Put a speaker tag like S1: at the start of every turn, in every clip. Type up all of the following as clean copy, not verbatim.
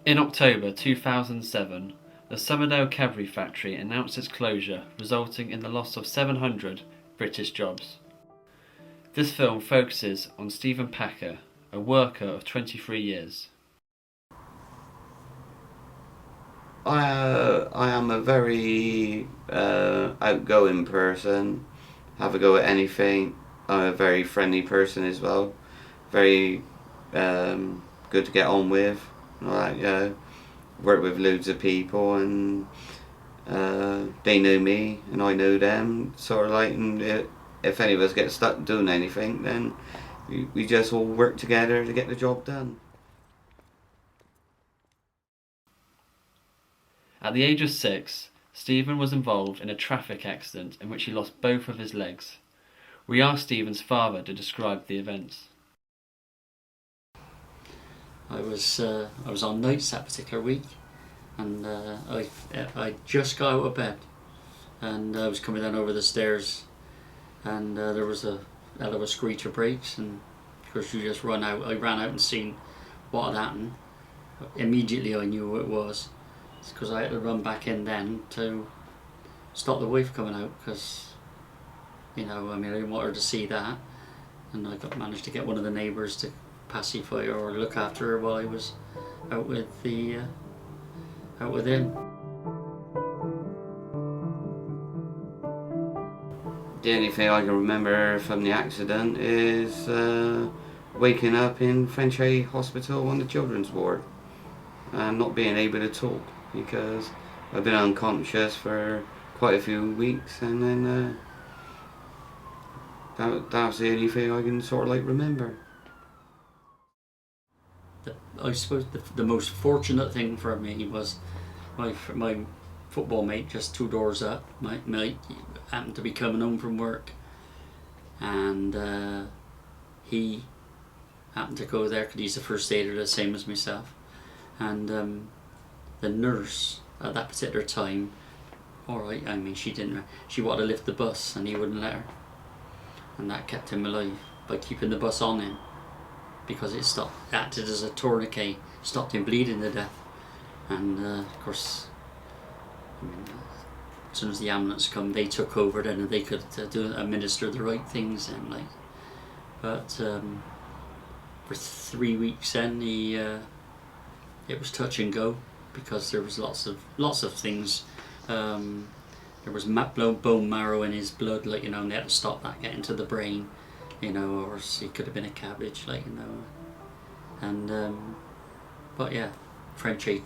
S1: In October 2007, the Kensham Cadbury factory announced its closure, resulting in the loss of 700 British jobs. This film focuses on Stephen Packer, a worker of 23 years.
S2: I am a very outgoing person, have a go at anything. I'm a very friendly person as well, very good to get on with. Like, work with loads of people, and they know me and I know them. Sort of like, and if any of us get stuck doing anything, then we just all work together to get the job done.
S1: At the age of 6, Stephen was involved in a traffic accident in which he lost both of his legs. We asked Stephen's father to describe the events.
S3: I was on nights that particular week, and I just got out of bed, and I was coming down over the stairs, and there was a hell of a screech of brakes, and of course you just run out. I ran out and seen what had happened. Immediately I knew who it was, because I had to run back in then to stop the wife coming out, because I didn't want her to see that, and I managed to get one of the neighbours to pacify her or look after her while I was out with him.
S2: The only thing I can remember from the accident is waking up in Frenchay Hospital on the children's ward and not being able to talk, because I've been unconscious for quite a few weeks, and then that's the only thing I can sort of like remember.
S3: I suppose the most fortunate thing for me was my football mate just 2 doors up. My mate happened to be coming home from work, and he happened to go there because he's a first aider the same as myself, and the nurse at that particular time, alright, she wanted to lift the bus and he wouldn't let her, and that kept him alive by keeping the bus on him, because it acted as a tourniquet, stopped him bleeding to death. And of course, as soon as the ambulance come, they took over then, and they could administer the right things then, like. But for 3 weeks then, it was touch and go, because there was lots of things. There was bone marrow in his blood, like, and they had to stop that getting to the brain, or else he could have been a cabbage, like, and but yeah, Frenchy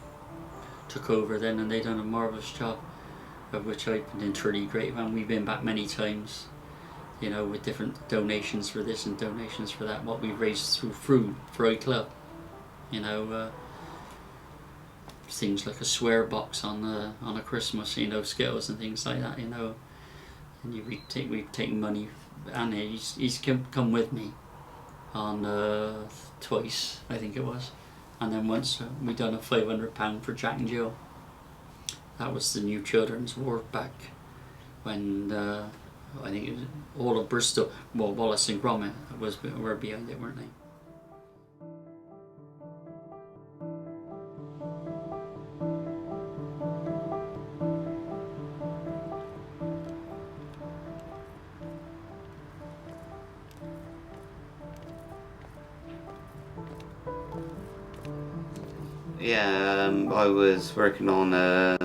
S3: took over then, and they done a marvellous job, of which I've been truly grateful, and we've been back many times, with different donations for this and donations for that, what we've raised through food for our club, things like a swear box on a Christmas, Skittles and things like that, and we've taken money, and he's come with me on twice, I think it was, and then once we done a £500 for Jack and Jill. That was the new children's ward back when I think it was all of Bristol, well, Wallace and Gromit were behind it, weren't they?
S2: Yeah, I was working on a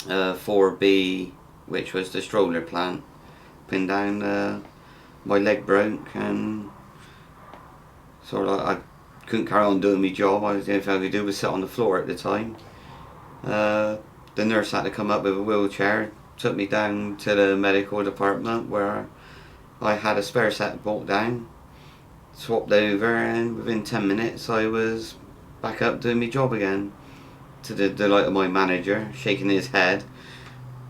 S2: 4B, which was the stroller plant. Pinned down, my leg broke, and sort of I couldn't carry on doing my job. The only thing I could do was sit on the floor at the time. The nurse had to come up with a wheelchair, took me down to the medical department, where I had a spare set brought down, swapped over, and within 10 minutes I was back up doing my job again, to the delight of my manager, shaking his head,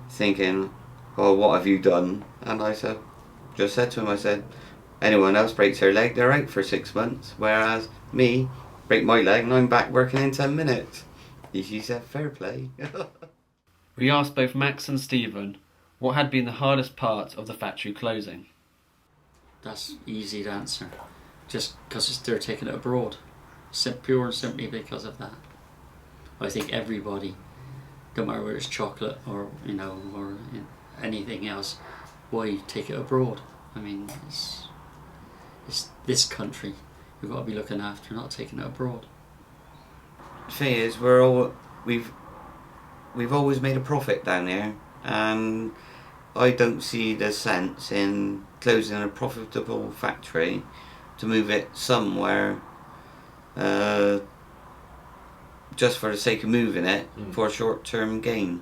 S2: thinking, "Oh, what have you done?" And I just said to him, I said, "Anyone else breaks their leg, they're out for 6 months, whereas me, break my leg and I'm back working in 10 minutes. He said, "Fair play."
S1: We asked both Max and Stephen what had been the hardest part of the factory closing.
S3: That's easy to answer. Just because they're taking it abroad. Pure and simply because of that. I think everybody, no matter whether it's chocolate or or anything else, why take it abroad? I mean, it's this country we've got to be looking after, not taking it abroad.
S2: The thing is, we've always made a profit down here, and I don't see the sense in closing a profitable factory to move it somewhere just for the sake of moving it for a short-term gain,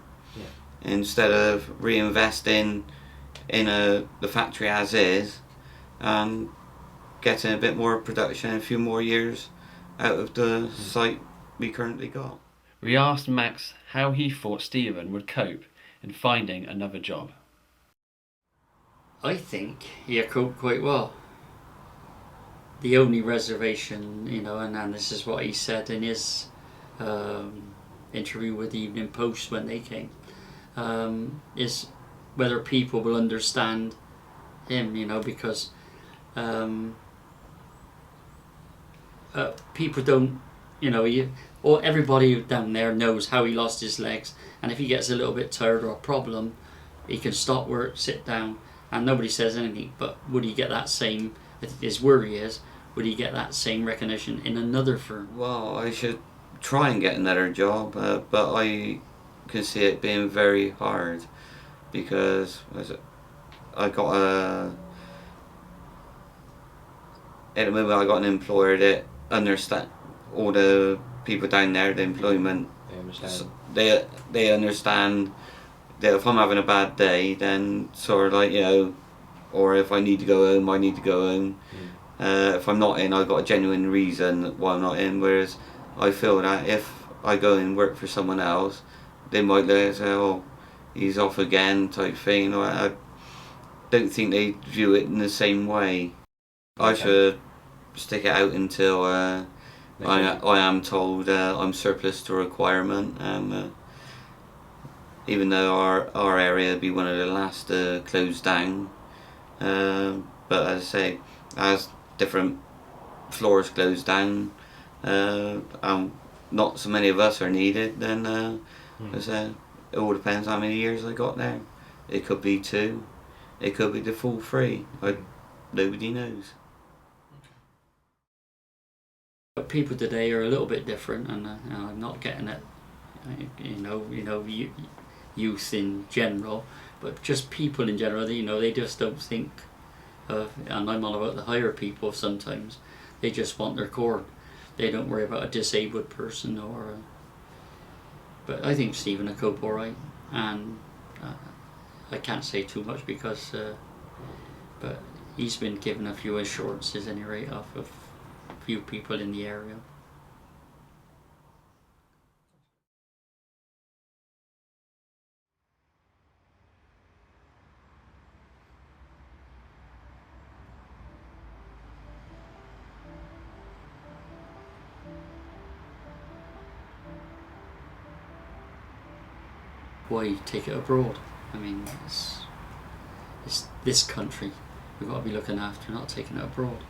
S2: instead of reinvesting in the factory as is and getting a bit more production, a few more years out of the site we currently got.
S1: We asked Max how he thought Stephen would cope in finding another job.
S3: I think he coped quite well. The only reservation, and this is what he said in his interview with the Evening Post when they came, is whether people will understand him, because people don't, or everybody down there knows how he lost his legs, and if he gets a little bit tired or a problem, he can stop work, sit down, and nobody says anything. But would he get that same, his worry is, would he get that same recognition in another firm?
S2: Well, I should try and get another job, but I can see it being very hard, because I got at the moment I got an employer that understand all the people down there, the employment.
S1: They understand.
S2: They understand that if I'm having a bad day, then sort of like, or if I need to go home, I need to go home. If I'm not in, I've got a genuine reason why I'm not in. Whereas I feel that if I go and work for someone else, they might look and say, "Oh, he's off again," type thing. I don't think they view it in the same way. I should stick it out until I am told I'm surplus to requirement. Even though our area would be one of the last to close down, but as I say, as different floors close down, not so many of us are needed, then it all depends how many years I got there. It could be 2, it could be the full 3. Nobody knows.
S3: But people today are a little bit different, and I'm not getting it. Youth in general, but just people in general. They just don't think of, and I'm all about the higher people. Sometimes they just want their corn. They don't worry about a disabled person but I think Stephen will cope all right, and I can't say too much because, but he's been given a few assurances anyway of a few people in the area. Why take it abroad? I mean, it's this country we've got to be looking after, not taking it abroad.